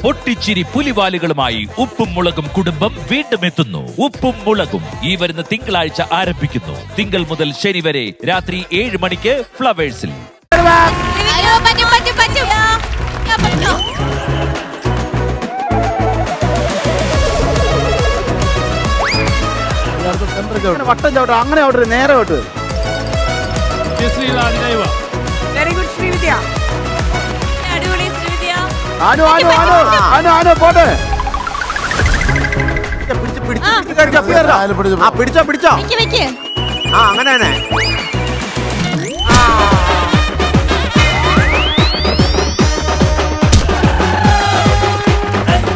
പൊട്ടിച്ചിരി പുലിവാലുകളുമായി ഉപ്പും മുളകും കുടുംബം വീണ്ടും എത്തുന്നു. ഉപ്പും മുളകും ഈ വരുന്ന തിങ്കളാഴ്ച ആരംഭിക്കുന്നു. തിങ്കൾ മുതൽ ശനി വരെ രാത്രി 7 മണിക്ക് ഫ്ലവേഴ്സിൽ. വട്ടം ചവിട്ടും, അങ്ങനെ ചവിട്ടരുത്, നേരെ ചവിട്ട്. Very good Srividya. അടിപൊളി ശ്രീവിദ്യ. അനു അനു അനു അനു അനു പോട്ടെ. പിടിച്ചോ പിടിച്ചോ. ആ അങ്ങനെ തന്നെ.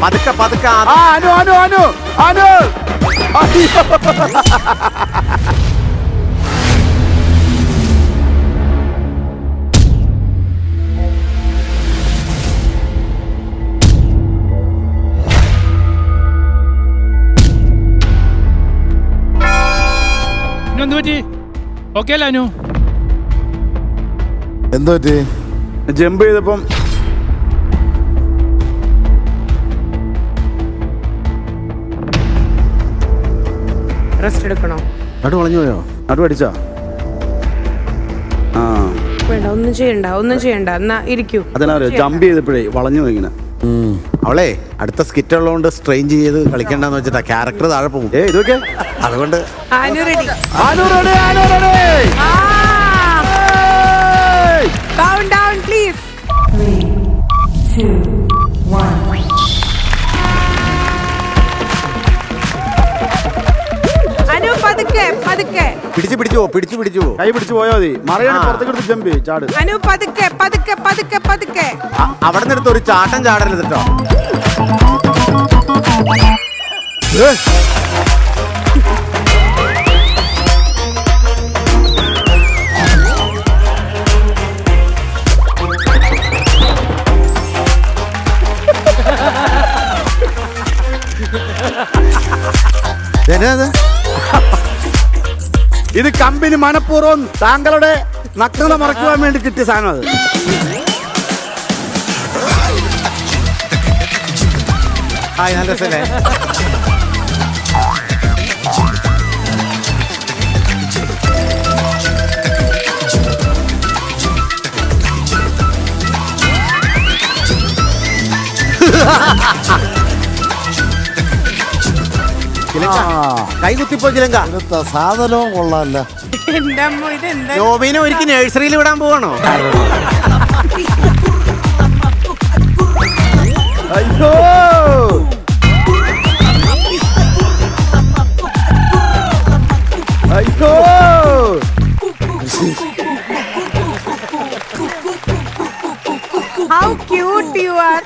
പതുക്കെ പതുക്കെ. അനു അനു അനു അനു. എന്ത് പറ്റി? ഓക്കെ അല്ല അനു? എന്ത് പറ്റി? ജമ്പ് ചെയ്തപ്പം റെസ്റ്റ് എടുക്കണോ? നടു വളഞ്ഞു പോയോ? നടു അടിച്ചോ? ആ വേണ്ട, ഒന്നും ചെയ്യണ്ട, ഒന്നും ചെയ്യണ്ട. എന്നാ ഇരിക്കൂ. അതിനാ ജമ്പ് ചെയ്തപ്പോഴേ വളഞ്ഞു പോയി ഇങ്ങനെ. അവളെ അടുത്ത സ്കിറ്റ് ഉള്ളതുകൊണ്ട് സ്ട്രെയിൻ ചെയ്ത് കളിക്കണ്ടെന്ന് വെച്ചിട്ടാ, ക്യാരക്ടർ താഴെ പോകും. ഇതൊക്കെ അതുകൊണ്ട് Anu ready. Down, down, please. 3, 2, 1. Anu പതുക്കെ പതുക്കെ. പിടിച്ചു പോ. കൈ പിടിച്ചു പോയാ മതി. മറിയാൻ പുറത്തേക്ക് എടുത്ത് ജമ്പ് ചാട്. അനു പതുക്കെ പതുക്കെ പതുക്കെ പതുക്കെ. അവിടെ നിന്നെടുത്ത് ഒരു ചാട്ടം ചാടരുത് കേട്ടോ. ഇത് കമ്പനി മനഃപൂർവ്വം താങ്കളുടെ നഗ്നത മറക്കുവാൻ വേണ്ടി കിട്ടിയ സാധനം അത്. നല്ല രസല്ലേ? കൈ കുത്തിപ്പോ ചിലങ്ക. സാധനവും കൊള്ളാല്ല. എന്റെ അമ്മ, ഇതെന്താ? നോബീനെ ഒരിക്കൽ നഴ്സറിയിൽ വിടാൻ പോവാണോ? അയ്യോ അയ്യോ. How cute you are.